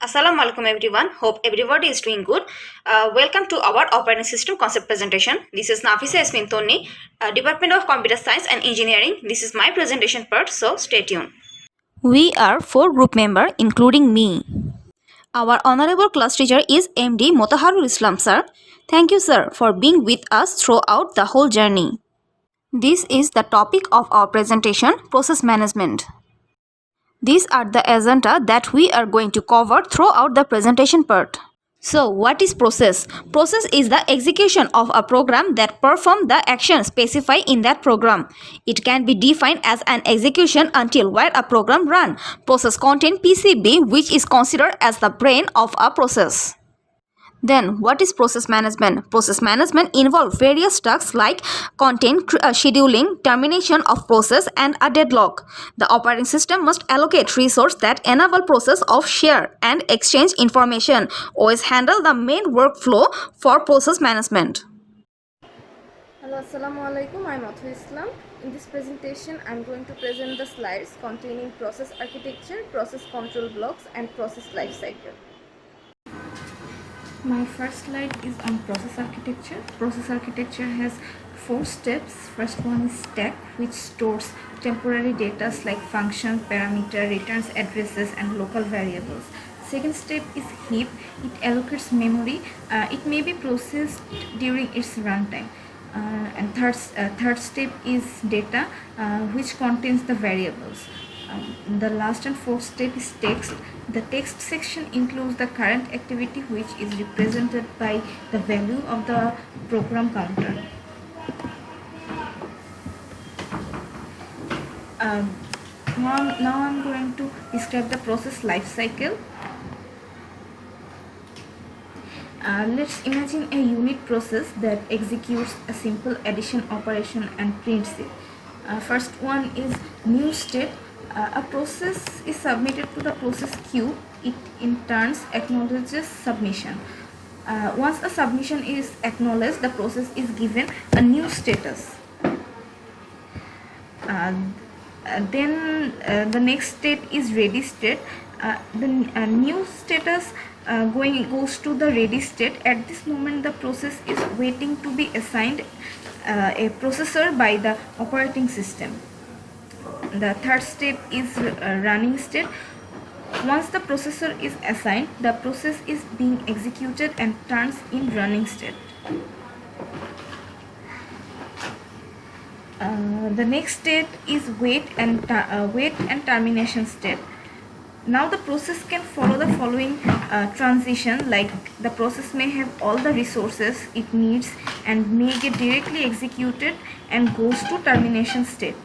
Assalamu alaikum everyone. Hope everybody is doing good. Welcome to our operating system concept presentation. This is Nafisa Yasmin Tonni, Department of Computer Science and Engineering. This is my presentation part, so stay tuned. We are four group members, including me. Our honorable class teacher is MD Motaharul Islam sir. Thank you sir for being with us throughout the whole journey. This is the topic of our presentation, process management. These are the agenda that we are going to cover throughout the presentation part. So, what is process? Process is the execution of a program that performs the action specified in that program. It can be defined as an execution until where a program run. Process contain PCB, which is considered as the brain of a process. Then, what is process management? Process management involves various tasks like scheduling, termination of process, and a deadlock. The operating system must allocate resources that enable process of share and exchange information. Always handle the main workflow for process management. Hello, Assalamu alaikum. I'm Athu Islam. In this presentation, I'm going to present the slides containing process architecture, process control blocks, and process lifecycle. My first slide is on process architecture. Process architecture has 4 steps. First one is stack, which stores temporary data like function, parameter, returns addresses, and local variables. Second step is heap. It allocates memory. It may be processed during its runtime. And third step is data, which contains the variables. The last and fourth step is text. The text section includes the current activity, which is represented by the value of the program counter. Now I'm going to describe the process life cycle. Let's imagine a unit process that executes a simple addition operation and prints it. First one is new state. A process is submitted to the process queue. It in turn acknowledges submission. Once a submission is acknowledged, the process is given a new status. Then the next state is ready state. The new status goes to the ready state. At this moment, the process is waiting to be assigned a processor by the operating system. The third step is running state. Once the processor is assigned, the process is being executed and turns in running state. The next state is wait and termination state. Now the process can follow the following transition, like the process may have all the resources it needs and may get directly executed and goes to termination state.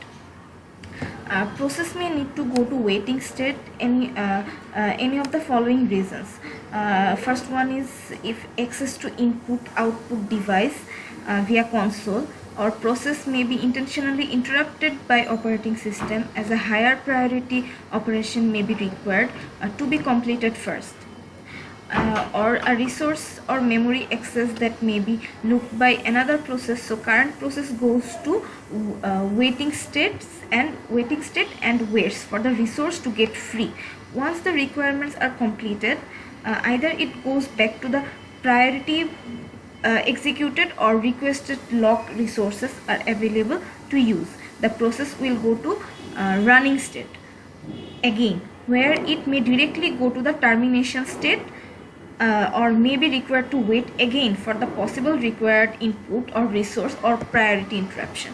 Process may need to go to waiting state any of the following reasons. First one is if access to input output device via console, or process may be intentionally interrupted by operating system as a higher priority operation may be required to be completed first. Or a resource or memory access that may be looked by another process, so current process goes to waiting state and waits for the resource to get free. Once the requirements are completed, either it goes back to the priority executed or requested locked resources are available to use. The process will go to running state again, where it may directly go to the termination state or may be required to wait again for the possible required input or resource or priority interruption.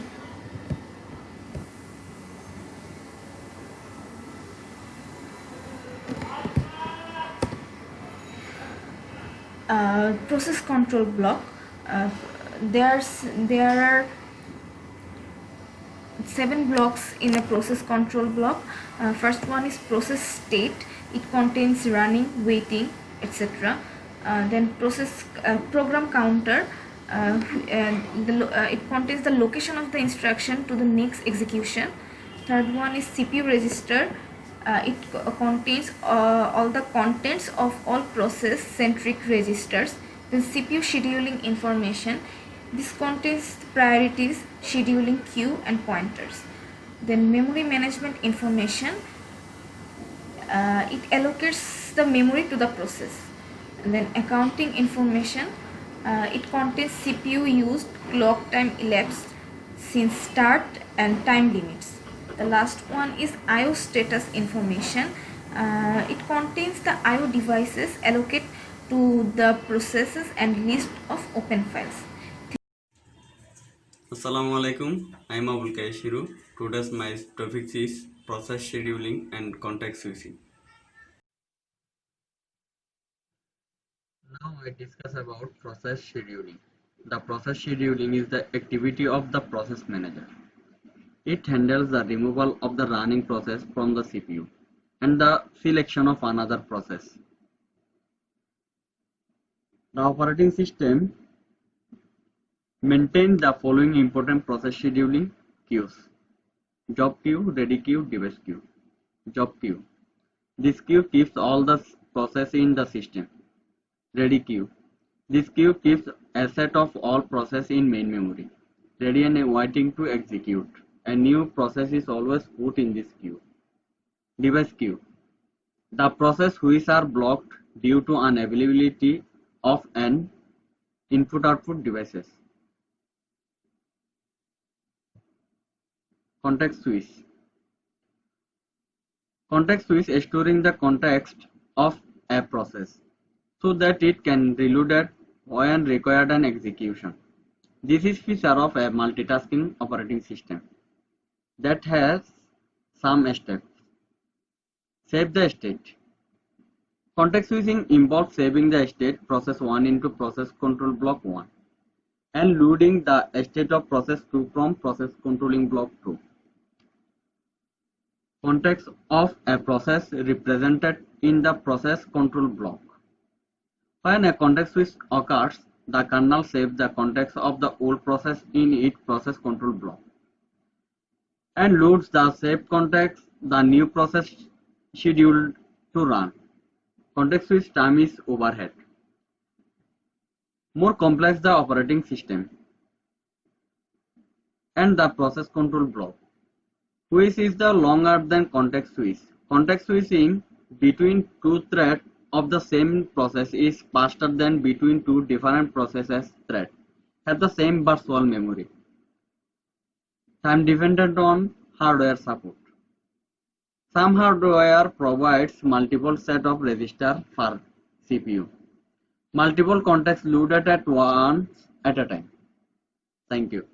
Process control block. There are 7 blocks in a process control block. First one is process state. It contains running, waiting, etc. Then process program counter. It contains the location of the instruction to the next execution. Third one is CPU register. It contains all the contents of all process centric registers. Then CPU scheduling information. This contains priorities, scheduling queue, and pointers. Then memory management information. It allocates the memory to the process. And then accounting information, it contains CPU used, clock time elapsed since start, and time limits. The last one is IO status information. It contains the IO devices allocated to the processes and list of open files. Assalamu alaikum. I am Abul Kaishiru. Today's my topic is process scheduling and context switching. Now I discuss about process scheduling. The process scheduling is the activity of the process manager. It handles the removal of the running process from the CPU and the selection of another process. The operating system maintains the following important process scheduling queues: job queue, ready queue, device queue. Job queue. This queue keeps all the process in the system. Ready queue. This queue keeps a set of all process in main memory, ready and waiting to execute. A new process is always put in this queue. Device queue. The process which are blocked due to unavailability of an input-output devices. Context switch. Context switch is storing the context of a process so that it can reload it when required an execution. This is feature of a multitasking operating system that has some steps. Save the state. Context switching involves saving the state process 1 into process control block 1 and loading the state of process 2 from process controlling block 2. Context of a process represented in the process control block. When a context switch occurs, the kernel saves the context of the old process in its process control block and loads the saved context the new process scheduled to run. Context switch time is overhead. More complex the operating system and the process control block, which is the longer than context switch. Context switching between two threads of the same process is faster than between two different processes threads have the same virtual memory. Time dependent on hardware support. Some hardware provides multiple set of registers for CPU. Multiple contexts loaded at once at a time. Thank you.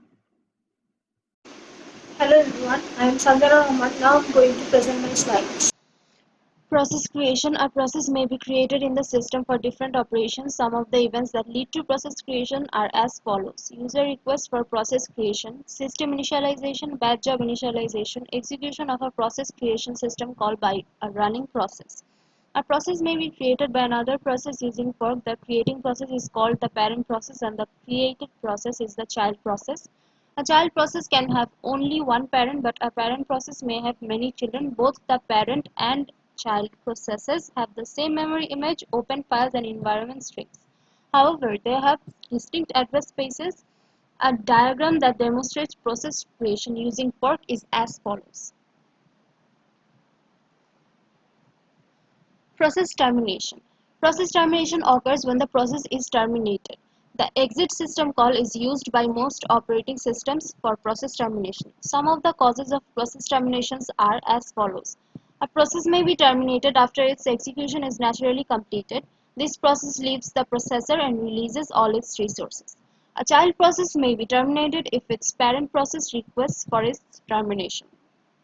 Hello everyone, I am Sandhana Rahman. Now I am going to present my slides. Process creation. A process may be created in the system for different operations. Some of the events that lead to process creation are as follows: user request for process creation, system initialization, batch job initialization, execution of a process creation system called by a running process. A process may be created by another process using fork. The creating process is called the parent process and the created process is the child process. A child process can have only one parent, but a parent process may have many children. Both the parent and child processes have the same memory image, open files, and environment strings. However, they have distinct address spaces. A diagram that demonstrates process creation using fork is as follows. Process termination. Process termination occurs when the process is terminated. The exit system call is used by most operating systems for process termination. Some of the causes of process terminations are as follows. A process may be terminated after its execution is naturally completed. This process leaves the processor and releases all its resources. A child process may be terminated if its parent process requests for its termination.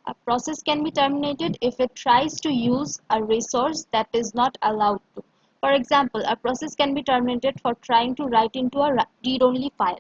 A process can be terminated if it tries to use a resource that is not allowed to. For example, a process can be terminated for trying to write into a read-only file.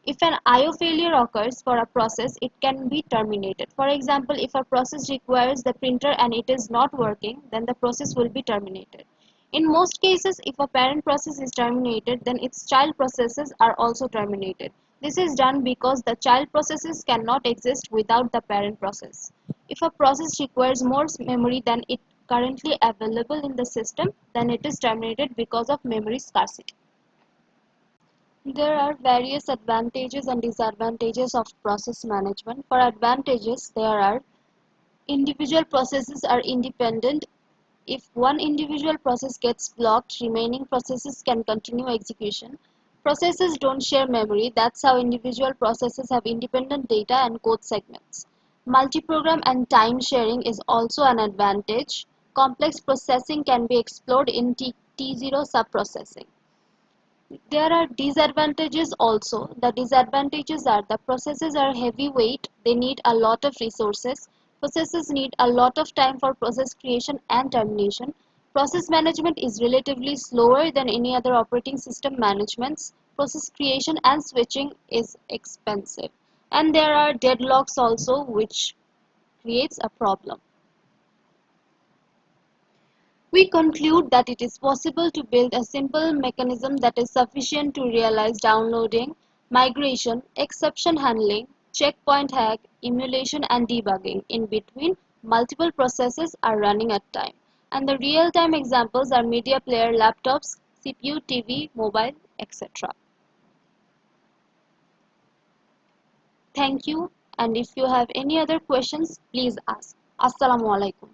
If an I/O failure occurs for a process, it can be terminated. For example, if a process requires the printer and it is not working, then the process will be terminated. In most cases, if a parent process is terminated, then its child processes are also terminated. This is done because the child processes cannot exist without the parent process. If a process requires more memory than it currently available in the system, then it is terminated because of memory scarcity. There are various advantages and disadvantages of process management. For advantages, there are: individual processes are independent. if one individual process gets blocked, remaining processes can continue execution. Processes don't share memory, that's how individual processes have independent data and code segments. Multi-program and time sharing is also an advantage. Complex processing can be explored in T0 subprocessing. There are disadvantages also. The disadvantages are the processes are heavyweight, they need a lot of resources. Processes need a lot of time for process creation and termination. Process management is relatively slower than any other operating system managements. Process creation and switching is expensive. And there are deadlocks also, which creates a problem. We conclude that it is possible to build a simple mechanism that is sufficient to realize downloading, migration, exception handling, checkpoint hack, emulation and debugging in between multiple processes are running at time. And the real-time examples are media player laptops, CPU, TV, mobile, etc. Thank you, and if you have any other questions, please ask. Assalamu alaikum.